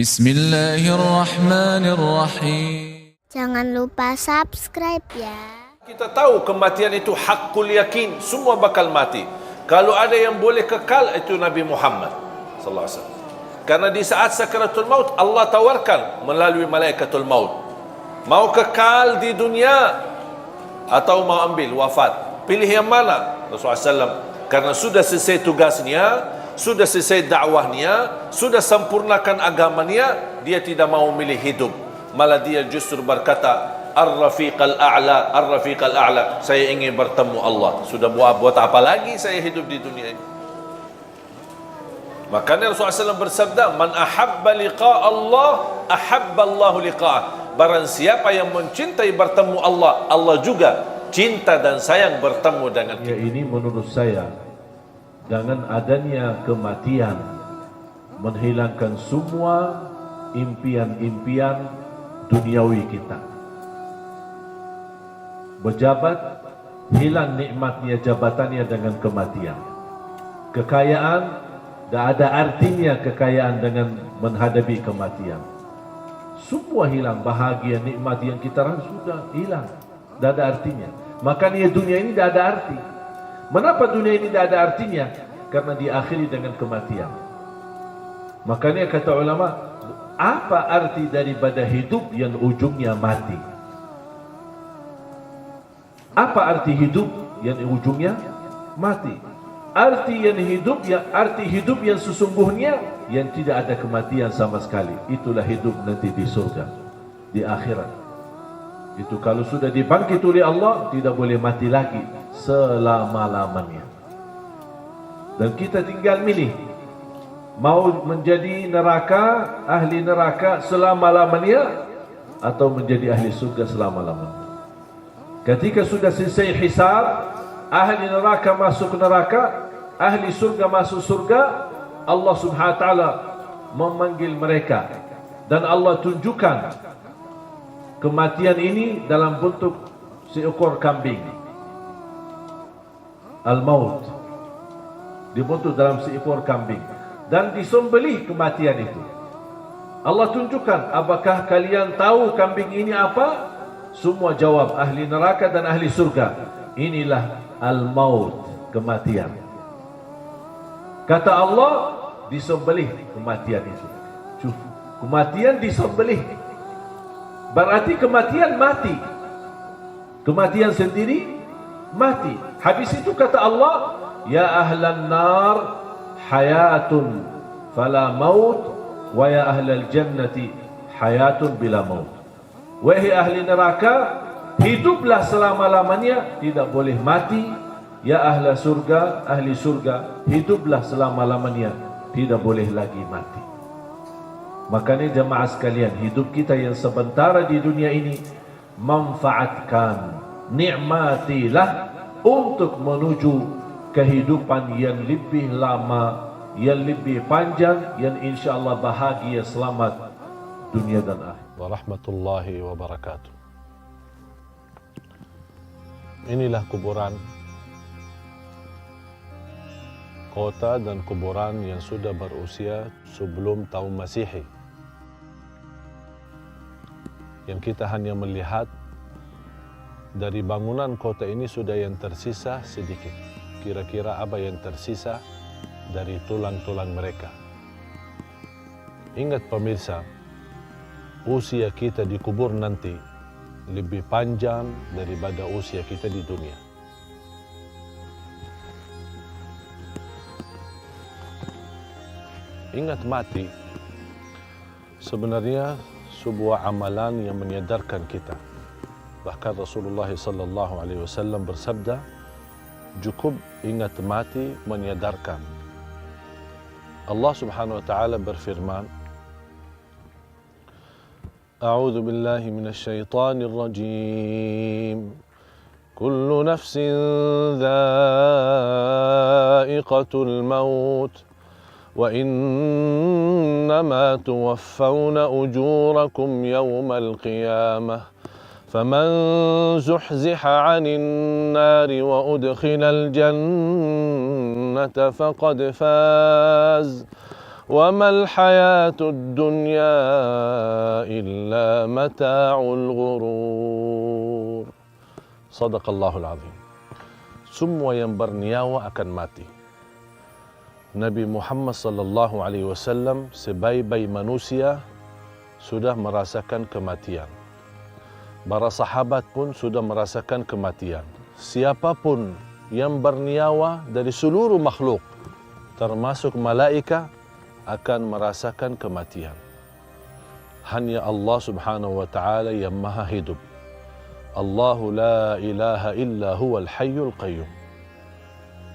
Bismillahirrahmanirrahim. Jangan lupa subscribe ya. Kita tahu kematian itu hakul yakin, semua bakal mati. Kalau ada yang boleh kekal, itu Nabi Muhammad sallallahu alaihi wasallam. Karena di saat sakaratul maut Allah tawarkan melalui malaikatul maut, mau kekal di dunia atau mau ambil wafat, pilih yang mana? Rasulullah SAW, karena sudah selesai tugasnya, sudah selesai dakwahnya, sudah sempurnakan agamanya, dia tidak mau milih hidup, malah dia justru berkata, Ar-Rafiq al-A'la, Ar-Rafiq al-A'la, saya ingin bertemu Allah. Sudah buat apa lagi saya hidup di dunia ini? Makanya Rasulullah SAW bersabda, Man ahabba liqa' Allah, ahabba Allahu liqa'ah. Barang siapa yang mencintai bertemu Allah, Allah juga cinta dan sayang bertemu dengan kita. Ini menurut saya, dengan adanya kematian menghilangkan semua impian-impian duniawi kita. Berjabat, hilang nikmatnya jabatannya dengan kematian. Kekayaan, tak ada artinya kekayaan dengan menghadapi kematian. Semua hilang, bahagia, nikmat yang kita rasakan sudah hilang, tak ada artinya. Makanya dunia ini tak ada arti. Mengapa dunia ini tak ada artinya? Karena diakhiri dengan kematian. Makanya kata ulama, apa arti daripada hidup yang ujungnya mati? Apa arti hidup yang ujungnya mati? Arti hidup yang sesungguhnya yang tidak ada kematian sama sekali. Itulah hidup nanti di surga, di akhirat. Itu kalau sudah dibangkit oleh Allah, tidak boleh mati lagi selama-lamanya. Dan kita tinggal milih, mau menjadi neraka, ahli neraka selama-lamanya, atau menjadi ahli surga selama-lamanya. Ketika sudah selesai hisab, ahli neraka masuk neraka, ahli surga masuk surga, Allah subhanahu wa ta'ala memanggil mereka. Dan Allah tunjukkan kematian ini dalam bentuk seekor kambing. Al-maut dibentuk dalam seekor kambing dan disembelih kematian itu. Allah tunjukkan, apakah kalian tahu kambing ini apa? Semua jawab, ahli neraka dan ahli surga. Inilah al-maut, kematian. Kata Allah, disembelih kematian itu. Kematian disembelih. Berarti kematian mati. Kematian sendiri mati. Habis itu kata Allah, Ya ahlan nar hayatun fala maut, wa ya ahlal jannati hayatun bila maut. Wahai ahli neraka, hiduplah selama-lamanya, tidak boleh mati. Ya ahli surga, hiduplah selama-lamanya, tidak boleh lagi mati. Makanya jemaah sekalian, hidup kita yang sementara di dunia ini, manfaatkan, nikmatilah untuk menuju kehidupan yang lebih lama, yang lebih panjang, yang insyaAllah bahagia, selamat dunia dan akhirat. Warahmatullahi wabarakatuh. Inilah kuburan, kota dan kuburan yang sudah berusia sebelum tahun Masehi. Yang kita hanya melihat dari bangunan kota ini sudah yang tersisa sedikit. Kira-kira apa yang tersisa dari tulang-tulang mereka. Ingat pemirsa, usia kita dikubur nanti lebih panjang daripada usia kita di dunia. Ingat mati sebenarnya sebuah amalan yang menyadarkan kita. Bahkan Rasulullah SAW bersabda, cukup ingat mati menyadarkan. Allah Subhanahu wa taala berfirman, A'udzu billahi minasy syaithanir rajim. Kullu nafsin dha'iqatul maut. وإنما توفون أجوركم يوم القيامة فمن زحزح عن النار وأدخل الجنة فقد فاز وما الحياة الدنيا إلا متاع الغرور. Sadaqallahul azim. Semua yang bernyawa akan mati. Nabi Muhammad sallallahu alaihi wasallam sebaik-baik manusia sudah merasakan kematian. Para sahabat pun sudah merasakan kematian. Siapapun yang bernyawa dari seluruh makhluk, termasuk malaikat, akan merasakan kematian. Hanya Allah subhanahu wa ta'ala yang maha hidup. Allahu la ilaha illa huwal hayyul qayyum.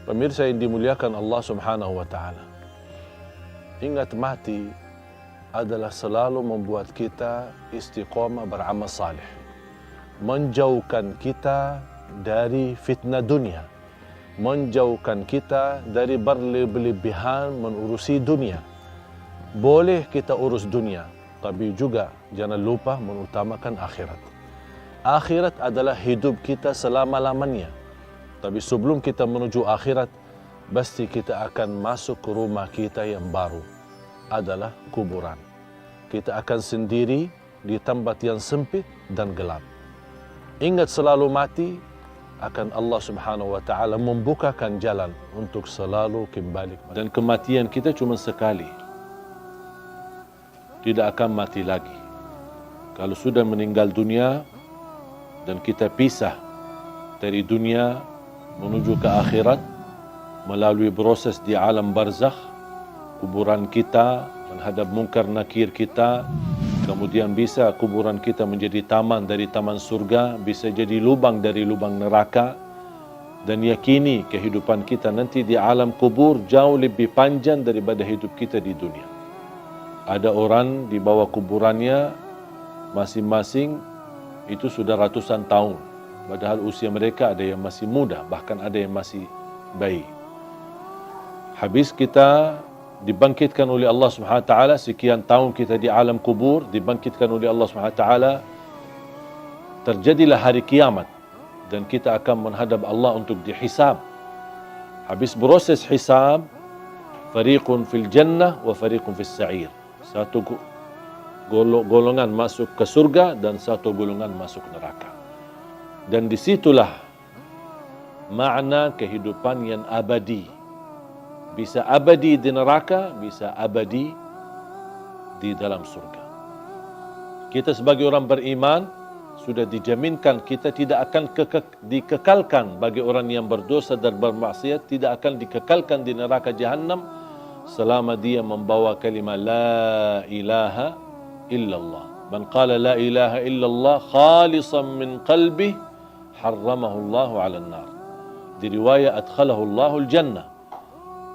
Pemirsa yang dimuliakan Allah subhanahu wa ta'ala, ingat mati adalah selalu membuat kita istiqamah beramal salih, menjauhkan kita dari fitnah dunia, menjauhkan kita dari berlebihan mengurusi dunia. Boleh kita urus dunia, tapi juga jangan lupa mengutamakan akhirat. Akhirat adalah hidup kita selama-lamanya. Tapi sebelum kita menuju akhirat, pasti kita akan masuk ke rumah kita yang baru, adalah kuburan. Kita akan sendiri di tempat yang sempit dan gelap. Ingat selalu mati, akan Allah subhanahu wa ta'ala membukakan jalan untuk selalu kembali. Dan kematian kita cuma sekali. Tidak akan mati lagi. Kalau sudah meninggal dunia dan kita pisah dari dunia menuju ke akhirat melalui proses di alam barzakh, kuburan kita menghadap mungkar nakir kita, kemudian bisa kuburan kita menjadi taman dari taman surga, bisa jadi lubang dari lubang neraka, dan yakini kehidupan kita nanti di alam kubur jauh lebih panjang daripada hidup kita di dunia. Ada orang di bawah kuburannya masing-masing itu sudah ratusan tahun. Padahal usia mereka ada yang masih muda, bahkan ada yang masih bayi. Habis kita dibangkitkan oleh Allah Subhanahu wa taala, sekian tahun kita di alam kubur, dibangkitkan oleh Allah Subhanahu wa taala, terjadilah hari kiamat dan kita akan menghadap Allah untuk dihisab. Habis proses hisab, fariqun fil jannah wa fariqun fis sa'ir. Satu golongan masuk ke surga dan satu golongan masuk neraka. Dan disitulah makna kehidupan yang abadi. Bisa abadi di neraka, bisa abadi di dalam surga. Kita sebagai orang beriman sudah dijaminkan kita tidak akan dikekalkan. Bagi orang yang berdosa dan bermaksiat tidak akan dikekalkan di neraka Jahannam selama dia membawa kalimat la ilaha illallah. Man qala la ilaha illallah khalisan min qalbih harramahu Allahu 'alan nar. Di riwayat adkhalahu Allahul jannah.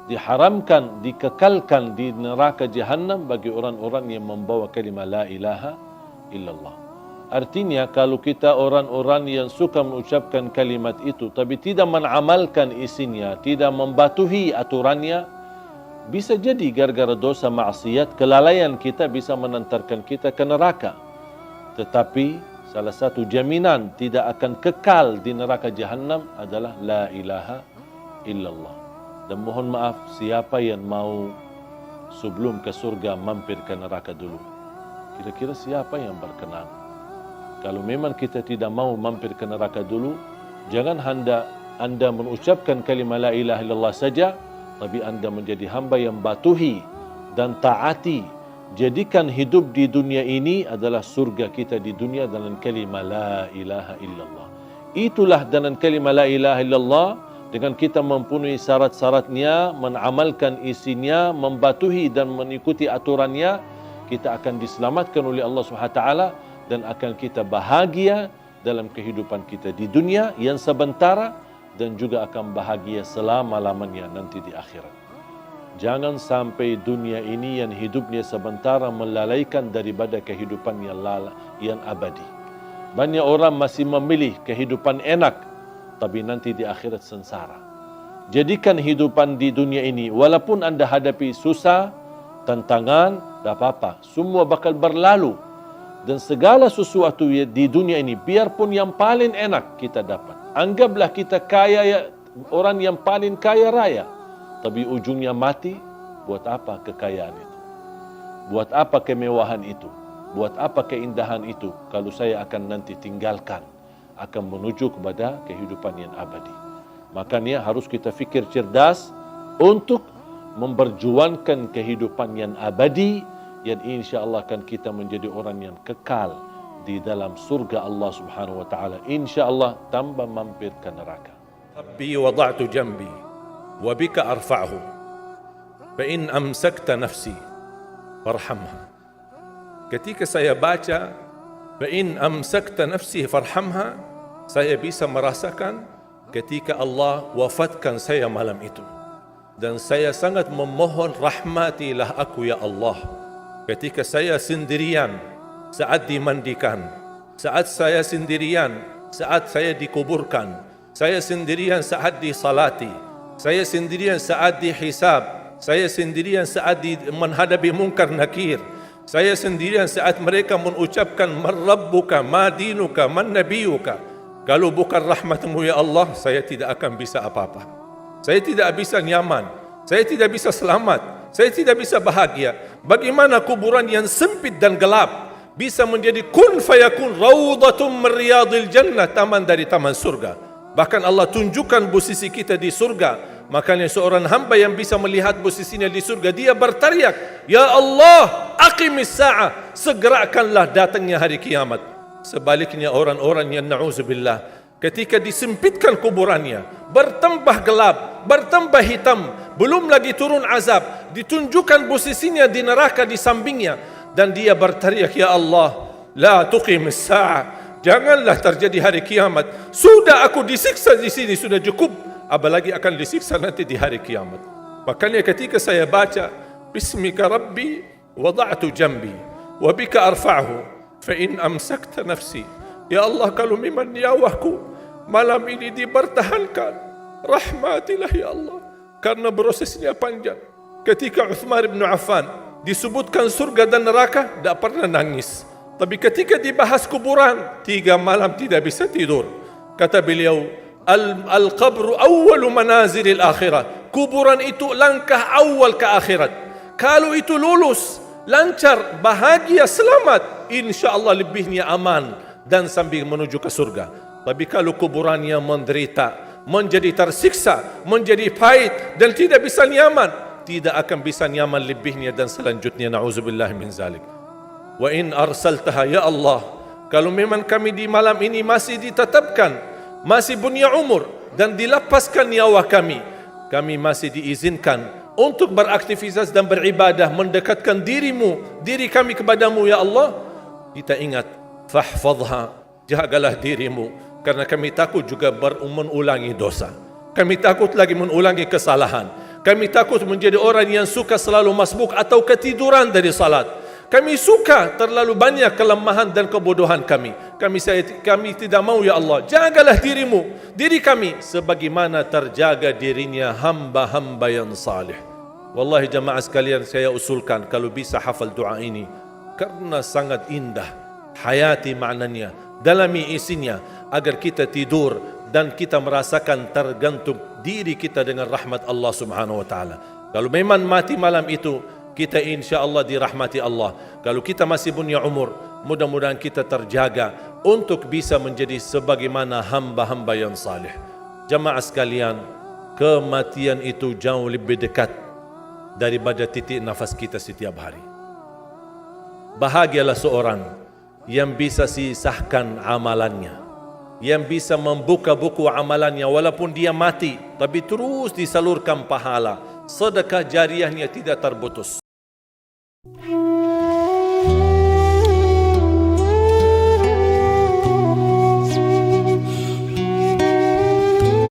Diharamkan, dikekalkan di neraka Jahannam bagi orang-orang yang membawa kalimat la ilaha illallah. Artinya kalau kita orang-orang yang suka mengucapkan kalimat itu tapi tidak mengamalkan isinya, tidak membatuhi aturannya, bisa jadi gara-gara dosa maksiat, kelalaian kita bisa menantarkan kita ke neraka. Tetapi salah satu jaminan tidak akan kekal di neraka Jahannam adalah la ilaha illallah. Dan mohon maaf, siapa yang mau sebelum ke surga mampir ke neraka dulu? Kira-kira siapa yang berkenan? Kalau memang kita tidak mau mampir ke neraka dulu, jangan anda mengucapkan kalimat la ilaha illallah saja, tapi anda menjadi hamba yang batuhi dan taati. Jadikan hidup di dunia ini adalah surga kita di dunia dengan kalimat la ilaha illallah. Itulah dengan kalimat la ilaha illallah, dengan kita mempunyai syarat-syaratnya, mengamalkan isinya, membatuhi dan mengikuti aturannya, kita akan diselamatkan oleh Allah SWT dan akan kita bahagia dalam kehidupan kita di dunia yang sementara dan juga akan bahagia selama-lamanya nanti di akhirat. Jangan sampai dunia ini yang hidupnya sementara melalaikan daripada kehidupan yang abadi. Banyak orang masih memilih kehidupan enak, tapi nanti di akhirat sengsara. Jadikan hidupan di dunia ini, walaupun anda hadapi susah, tantangan, tak apa-apa. Semua bakal berlalu. Dan segala sesuatu di dunia ini, biarpun yang paling enak kita dapat. Anggaplah kita kaya, orang yang paling kaya raya. Tapi ujungnya mati, buat apa kekayaan itu? Buat apa kemewahan itu? Buat apa keindahan itu kalau saya akan nanti tinggalkan, akan menuju kepada kehidupan yang abadi. Makanya harus kita fikir cerdas untuk memperjuangkan kehidupan yang abadi, yang insya-Allah akan kita menjadi orang yang kekal di dalam surga Allah Subhanahu wa taala, insya-Allah tanpa mampir ke neraka. Rabbi wada'tu jambi wa bika arfa'hu fa in amsakta nafsi farhamha. Ketika saya baca fa in amsakta nafsi farhamha, saya bisa merasakan ketika Allah wafatkan saya malam itu, dan saya sangat memohon rahmatilah aku ya Allah. Ketika saya sendirian saat dimandikan, saat saya sendirian saat saya dikuburkan, saya sendirian saat disalati, saya sendirian saat dihisab, saya sendirian saat menghadapi munkar nakir, saya sendirian saat mereka mengucapkan man rabbuka, ma dinuka, man nabiyuka. Kalau bukan rahmatmu ya Allah, saya tidak akan bisa apa-apa. Saya tidak bisa nyaman, saya tidak bisa selamat, saya tidak bisa bahagia. Bagaimana kuburan yang sempit dan gelap bisa menjadi kun fayakun raudatum min riyadil jannah, taman dari taman surga. Bahkan Allah tunjukkan posisi kita di surga. Makanya seorang hamba yang bisa melihat posisinya di surga, dia berteriak, ya Allah, aqimis sa'ah, segerakanlah datangnya hari kiamat. Sebaliknya orang-orang yang na'udzubillah, ketika disempitkan kuburannya, bertambah gelap, bertambah hitam, belum lagi turun azab, ditunjukkan posisinya di neraka di sampingnya, dan dia berteriak, ya Allah, la tuqimis sa'ah, janganlah terjadi hari kiamat. Sudah aku disiksa di sini, sudah cukup, apalagi akan disiksa nanti di hari kiamat. Makanya ketika saya baca bismika rabbi wada'tu jambi wa bika arfa'hu fa in amsakta nafsi, ya Allah, kalau memang nyawaku malam ini dipertahankan, rahmatilah ya Allah, karena prosesnya panjang. Ketika Uthman bin Affan disebutkan surga dan neraka, tidak pernah nangis. Tapi ketika dibahas kuburan, 3 malam tidak bisa tidur. Kata beliau, al-qabru awwalu manazilil akhirah. Kuburan itu langkah awal ke akhirat. Kalau itu lulus, lancar, bahagia, selamat, insya-Allah lebihnya aman dan sambil menuju ke surga. Tapi kalau kuburannya menderita, menjadi tersiksa, menjadi pahit dan tidak bisa nyaman, tidak akan bisa nyaman lebihnya dan selanjutnya, na'udzubillah min zalik. Wa in arsaltaha ya Allah, kalau memang kami di malam ini masih ditetapkan, masih punya umur dan dilepaskan nyawa kami, kami masih diizinkan untuk beraktivitas dan beribadah, mendekatkan diri kami kepadamu ya Allah, kita ingat, fahfadha, jagalah dirimu, karena kami takut juga mengulangi dosa, kami takut lagi mengulangi kesalahan, kami takut menjadi orang yang suka selalu masbuk atau ketiduran dari salat. Kami suka terlalu banyak kelemahan dan kebodohan kami. Kami tidak mau ya Allah. Jagalah diri kami sebagaimana terjaga dirinya hamba-hamba yang salih. Wallahi jamaah sekalian, saya usulkan kalau bisa hafal doa ini, karena sangat indah, hayati maknanya, dalami isinya, agar kita tidur dan kita merasakan tergantung diri kita dengan rahmat Allah Subhanahu wa taala. Kalau memang mati malam itu, kita insya-Allah dirahmati Allah. Kalau kita masih punya umur, mudah-mudahan kita terjaga untuk bisa menjadi sebagaimana hamba-hamba yang saleh. Jamaah sekalian, kematian itu jauh lebih dekat daripada titik nafas kita setiap hari. Bahagialah seorang yang bisa sisahkan amalannya, yang bisa membuka buku amalannya walaupun dia mati, tapi terus disalurkan pahala, sedekah jariahnya tidak terputus.